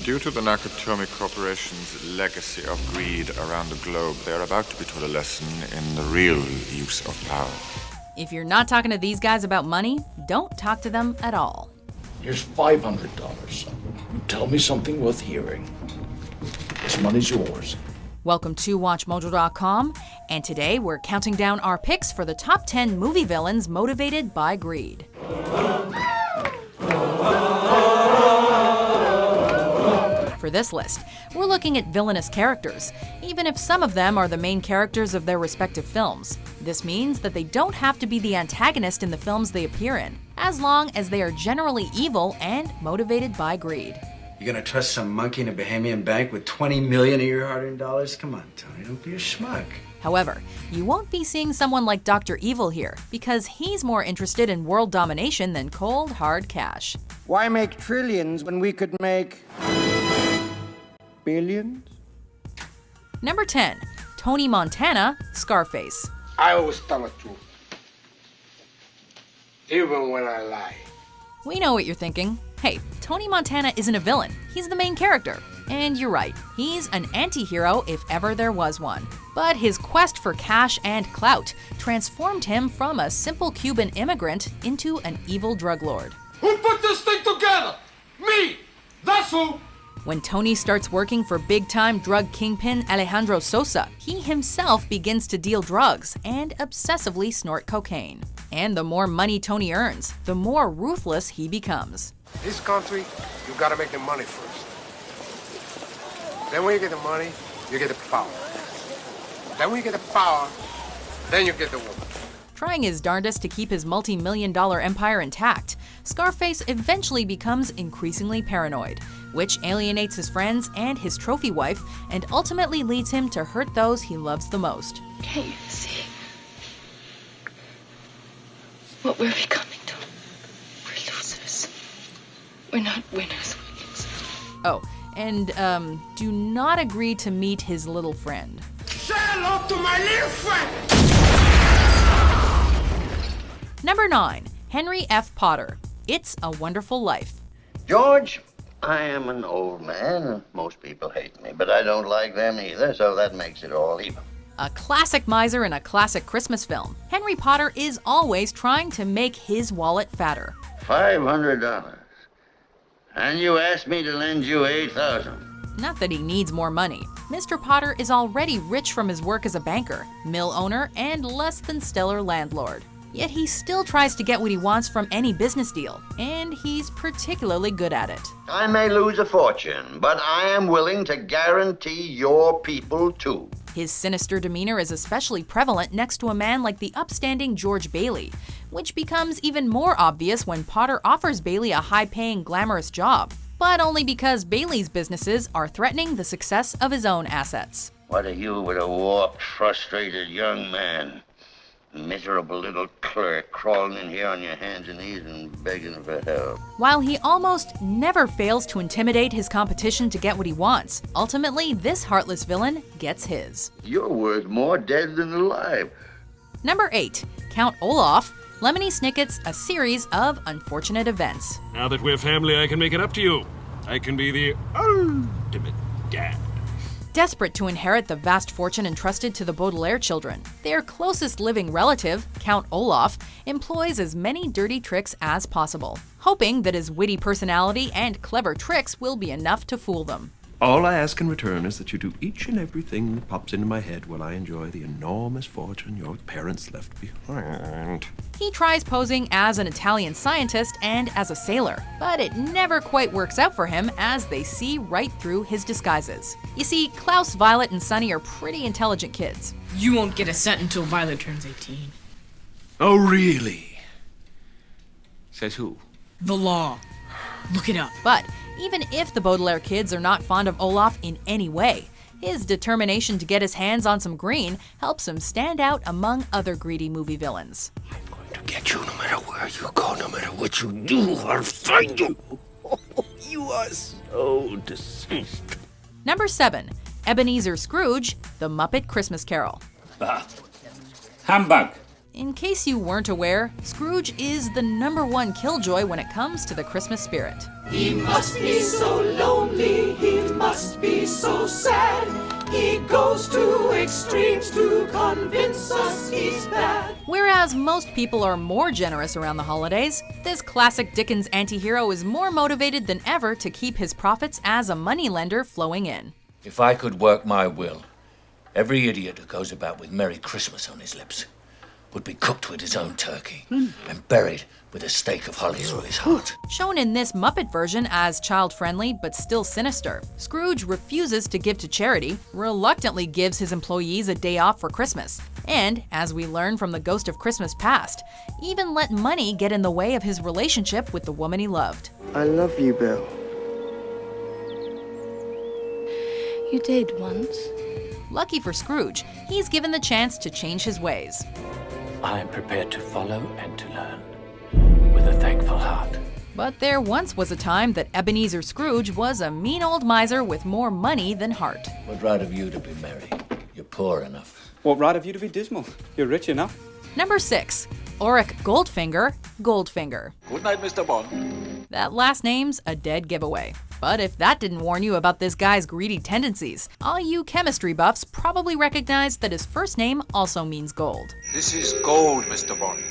Due to the Nakatomi Corporation's legacy of greed around the globe, they are about to be taught a lesson in the real use of power. If you're not talking to these guys about money, don't talk to them at all. Here's $500, son. You tell me something worth hearing. This money's yours. Welcome to WatchMojo.com, and today we're counting down our picks for the top 10 movie villains motivated by greed. For this list, we're looking at villainous characters, even if some of them are the main characters of their respective films. This means that they don't have to be the antagonist in the films they appear in, as long as they are generally evil and motivated by greed. You're gonna trust some monkey in a Bahamian bank with 20 million of your hard-earned dollars? Come on, Tony, don't be a schmuck. However, you won't be seeing someone like Dr. Evil here, because he's more interested in world domination than cold, hard cash. Why make trillions when we could make billions? Number 10, Tony Montana, Scarface. I always tell the truth, even when I lie. We know what you're thinking. Hey, Tony Montana isn't a villain, he's the main character. And you're right, he's an anti-hero if ever there was one. But his quest for cash and clout transformed him from a simple Cuban immigrant into an evil drug lord. Who put this thing together? Me! That's who! When Tony starts working for big-time drug kingpin Alejandro Sosa, he himself begins to deal drugs and obsessively snort cocaine. And the more money Tony earns, the more ruthless he becomes. This country, you gotta make the money first. Then when you get the money, you get the power. Then when you get the power, then you get the woman. Trying his darndest to keep his multi-million-dollar empire intact, Scarface eventually becomes increasingly paranoid, which alienates his friends and his trophy wife, and ultimately leads him to hurt those he loves the most. Can't you see what we're becoming to? We're losers. We're not winners, we're losers. Oh, and do not agree to meet his little friend. Say hello to my little friend! Number 9, Henry F. Potter, It's a Wonderful Life. George, I am an old man, and most people hate me, but I don't like them either, so that makes it all even. A classic miser in a classic Christmas film, Henry Potter is always trying to make his wallet fatter. $500. And you asked me to lend you $8,000. Not that he needs more money. Mr. Potter is already rich from his work as a banker, mill owner, and less than stellar landlord. Yet he still tries to get what he wants from any business deal, and he's particularly good at it. I may lose a fortune, but I am willing to guarantee your people too. His sinister demeanor is especially prevalent next to a man like the upstanding George Bailey, which becomes even more obvious when Potter offers Bailey a high-paying, glamorous job, but only because Bailey's businesses are threatening the success of his own assets. What are you with a warped, frustrated young man? Miserable little clerk crawling in here on your hands and knees and begging for help. While he almost never fails to intimidate his competition to get what he wants, ultimately this heartless villain gets his. You're worth more dead than alive. Number 8, Count Olaf, Lemony Snicket's A Series of Unfortunate Events. Now that we're family, I can make it up to you. I can be the ultimate dad. Desperate to inherit the vast fortune entrusted to the Baudelaire children, their closest living relative, Count Olaf, employs as many dirty tricks as possible, hoping that his witty personality and clever tricks will be enough to fool them. All I ask in return is that you do each and everything that pops into my head while I enjoy the enormous fortune your parents left behind. He tries posing as an Italian scientist and as a sailor, but it never quite works out for him as they see right through his disguises. You see, Klaus, Violet, and Sunny are pretty intelligent kids. You won't get a cent until Violet turns 18. Oh, really? Says who? The law. Look it up. But even if the Baudelaire kids are not fond of Olaf in any way, his determination to get his hands on some green helps him stand out among other greedy movie villains. I'm going to get you no matter where you go, no matter what you do, I'll find you. You are so deceived. Number 7, Ebenezer Scrooge, The Muppet Christmas Carol. Humbug. In case you weren't aware, Scrooge is the #1 killjoy when it comes to the Christmas spirit. He must be so lonely, he must be so sad. He goes to extremes to convince us he's bad. Whereas most people are more generous around the holidays, this classic Dickens anti-hero is more motivated than ever to keep his profits as a moneylender flowing in. If I could work my will, every idiot who goes about with Merry Christmas on his lips would be cooked with his own turkey and buried with a stake of holly through his heart. Shown in this Muppet version as child-friendly but still sinister, Scrooge refuses to give to charity, reluctantly gives his employees a day off for Christmas, and, as we learn from the Ghost of Christmas Past, even let money get in the way of his relationship with the woman he loved. I love you, Bill. You did once. Lucky for Scrooge, he's given the chance to change his ways. I am prepared to follow and to learn with a thankful heart. But there once was a time that Ebenezer Scrooge was a mean old miser with more money than heart. What right have you to be merry? You're poor enough. What right have you to be dismal? You're rich enough. Number 6. Auric Goldfinger, Goldfinger. Good night, Mr. Bond. That last name's a dead giveaway. But if that didn't warn you about this guy's greedy tendencies, all you chemistry buffs probably recognize that his first name also means gold. This is gold, Mr. Bond.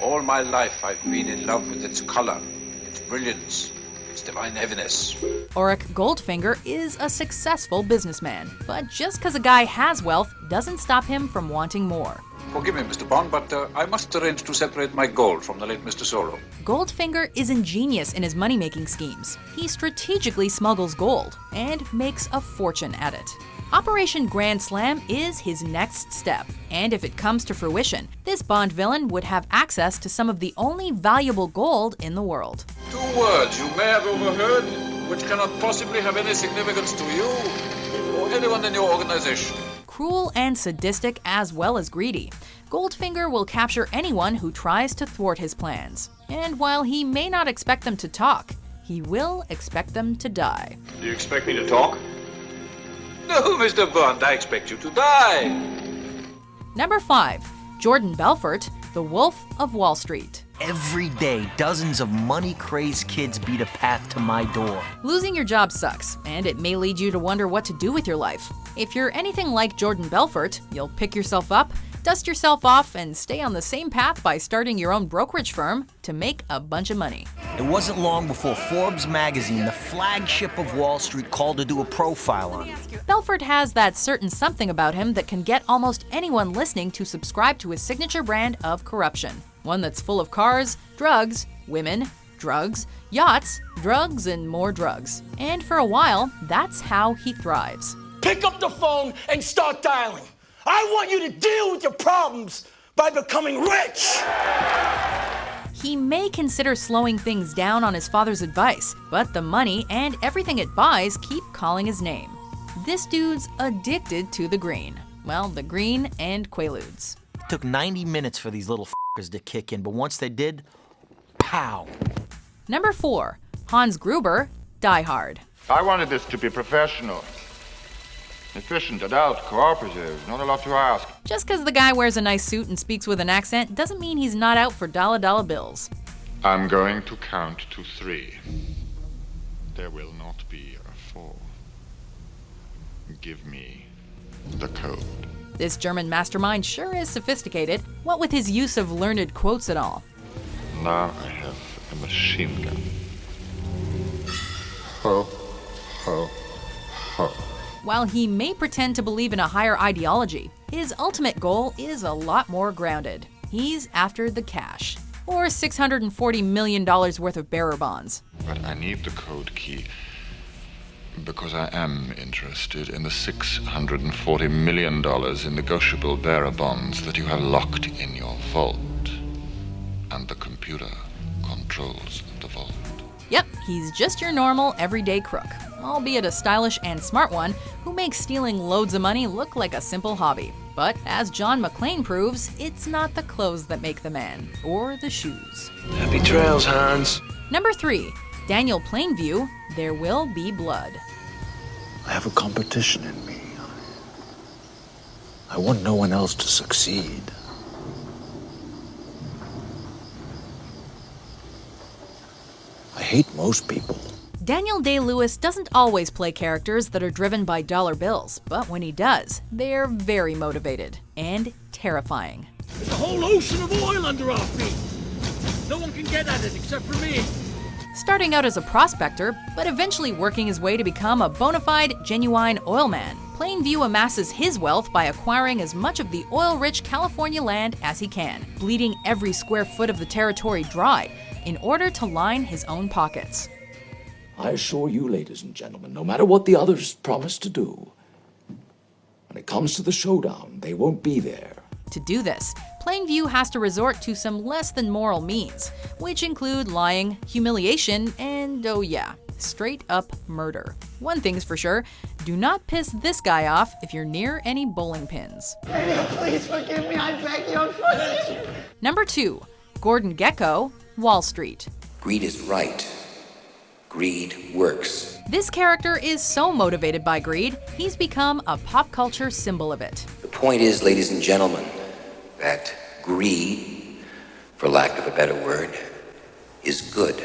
All my life I've been in love with its color, its brilliance, its divine heaviness. Auric Goldfinger is a successful businessman, but just because a guy has wealth doesn't stop him from wanting more. Forgive me, Mr. Bond, but I must arrange to separate my gold from the late Mr. Sorrow. Goldfinger is ingenious in his money-making schemes. He strategically smuggles gold and makes a fortune at it. Operation Grand Slam is his next step, and if it comes to fruition, this Bond villain would have access to some of the only valuable gold in the world. 2 words you may have overheard, which cannot possibly have any significance to you or anyone in your organization. Cruel and sadistic as well as greedy, Goldfinger will capture anyone who tries to thwart his plans. And while he may not expect them to talk, he will expect them to die. Do you expect me to talk? No, Mr. Bond, I expect you to die. Number 5. Gordon Belfort, the Wolf of Wall Street. Every day, dozens of money-crazed kids beat a path to my door. Losing your job sucks, and it may lead you to wonder what to do with your life. If you're anything like Gordon Belfort, you'll pick yourself up, dust yourself off, and stay on the same path by starting your own brokerage firm to make a bunch of money. It wasn't long before Forbes magazine, the flagship of Wall Street, called to do a profile on him. Belfort has that certain something about him that can get almost anyone listening to subscribe to his signature brand of corruption. One that's full of cars, drugs, women, drugs, yachts, drugs, and more drugs. And for a while, that's how he thrives. Pick up the phone and start dialing. I want you to deal with your problems by becoming rich. He may consider slowing things down on his father's advice, but the money and everything it buys keep calling his name. This dude's addicted to the green. Well, the green and Quaaludes. It took 90 minutes for these little f***ers to kick in, but once they did, pow. Number 4. Hans Gruber, Die Hard. I wanted this to be professional. Efficient, adult, cooperative, not a lot to ask. Just because the guy wears a nice suit and speaks with an accent doesn't mean he's not out for dollar bills. I'm going to count to 3. There will not be a 4. Give me the code. This German mastermind sure is sophisticated, what with his use of learned quotes and all. Now I have a machine gun. Ho, ho, ho. While he may pretend to believe in a higher ideology, his ultimate goal is a lot more grounded. He's after the cash, or $640 million worth of bearer bonds. But I need the code key because I am interested in the $640 million in negotiable bearer bonds that you have locked in your vault. And the computer controls the vault. Yep, he's just your normal, everyday crook, albeit a stylish and smart one who makes stealing loads of money look like a simple hobby. But as John McClane proves, it's not the clothes that make the man, or the shoes. Happy trails, Hans. Number 3. Daniel Plainview, There Will Be Blood. I have a competition in me. I want no one else to succeed. hate most people. Daniel Day-Lewis doesn't always play characters that are driven by dollar bills, but when he does, they're very motivated and terrifying. There's a whole ocean of oil under our feet. No one can get at it except for me. Starting out as a prospector, but eventually working his way to become a bona fide, genuine oil man, Plainview amasses his wealth by acquiring as much of the oil-rich California land as he can, bleeding every square foot of the territory dry in order to line his own pockets. I assure you, ladies and gentlemen, no matter what the others promise to do, when it comes to the showdown, they won't be there. To do this, Plainview has to resort to some less than moral means, which include lying, humiliation, and oh yeah, straight up murder. One thing's for sure, do not piss this guy off if you're near any bowling pins. Please forgive me, I beg you, please. Number 2, Gordon Gekko, Wall Street. Greed is right. Greed works. This character is so motivated by greed, he's become a pop culture symbol of it. The point is, ladies and gentlemen, that greed, for lack of a better word, is good.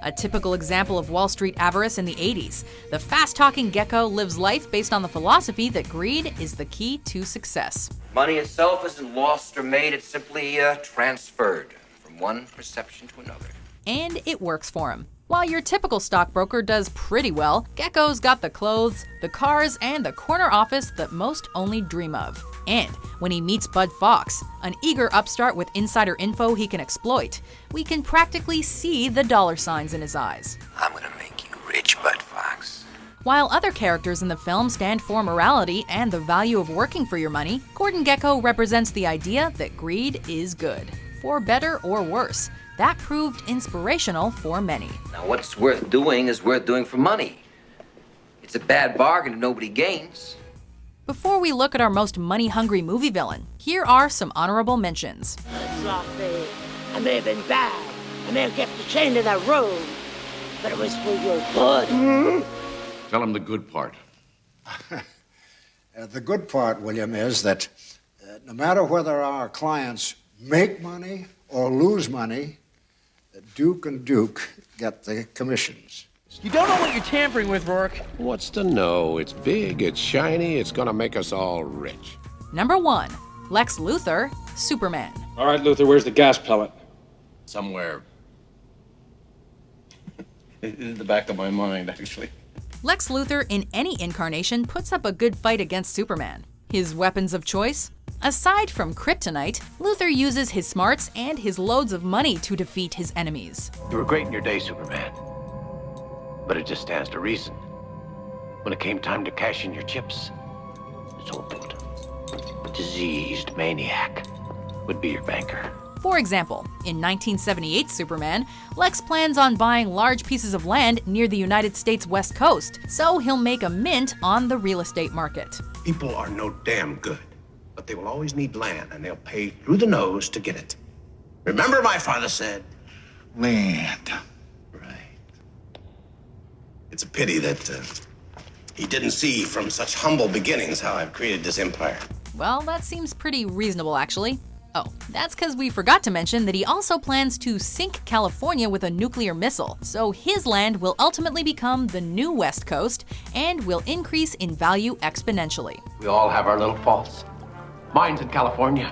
A typical example of Wall Street avarice in the 80s, the fast-talking Gekko lives life based on the philosophy that greed is the key to success. Money itself isn't lost or made, it's simply transferred from one perception to another. And it works for him. While your typical stockbroker does pretty well, Gekko's got the clothes, the cars, and the corner office that most only dream of. And when he meets Bud Fox, an eager upstart with insider info he can exploit, we can practically see the dollar signs in his eyes. I'm gonna make you rich, Bud Fox. While other characters in the film stand for morality and the value of working for your money, Gordon Gekko represents the idea that greed is good, for better or worse. That proved inspirational for many. Now, what's worth doing is worth doing for money. It's a bad bargain if nobody gains. Before we look at our most money-hungry movie villain, here are some honorable mentions. Sloppy. I may have been bad. I may have kept the chain to that road, but it was for your good. Tell him the good part. The good part, William, is that no matter whether our clients make money or lose money, Duke and Duke get the commissions. You don't know what you're tampering with, Rourke. What's to know? It's big, it's shiny, it's gonna make us all rich. Number 1, Lex Luthor, Superman. All right, Luthor, where's the gas pellet? Somewhere in the back of my mind, actually. Lex Luthor in any incarnation puts up a good fight against Superman. His weapons of choice? Aside from kryptonite, Luthor uses his smarts and his loads of money to defeat his enemies. You were great in your day, Superman. But it just stands to reason. When it came time to cash in your chips, this old, diseased maniac would be your banker. For example, in 1978 Superman, Lex plans on buying large pieces of land near the United States West Coast, so he'll make a mint on the real estate market. People are no damn good, but they will always need land, and they'll pay through the nose to get it. Remember, my father said, land. Right. It's a pity that he didn't see from such humble beginnings how I've created this empire. Well, that seems pretty reasonable, actually. Oh, that's because we forgot to mention that he also plans to sink California with a nuclear missile, so his land will ultimately become the new West Coast and will increase in value exponentially. We all have our little faults. Mine's in California.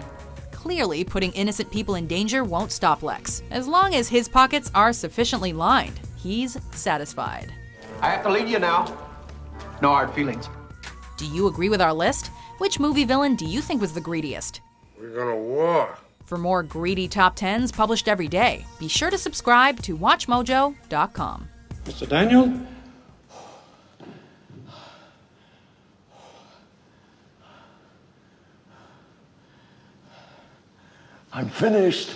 Clearly, putting innocent people in danger won't stop Lex. As long as his pockets are sufficiently lined, he's satisfied. I have to leave you now. No hard feelings. Do you agree with our list? Which movie villain do you think was the greediest? We're gonna war. For more greedy top 10s published every day, be sure to subscribe to WatchMojo.com. Mr. Daniel? I'm finished.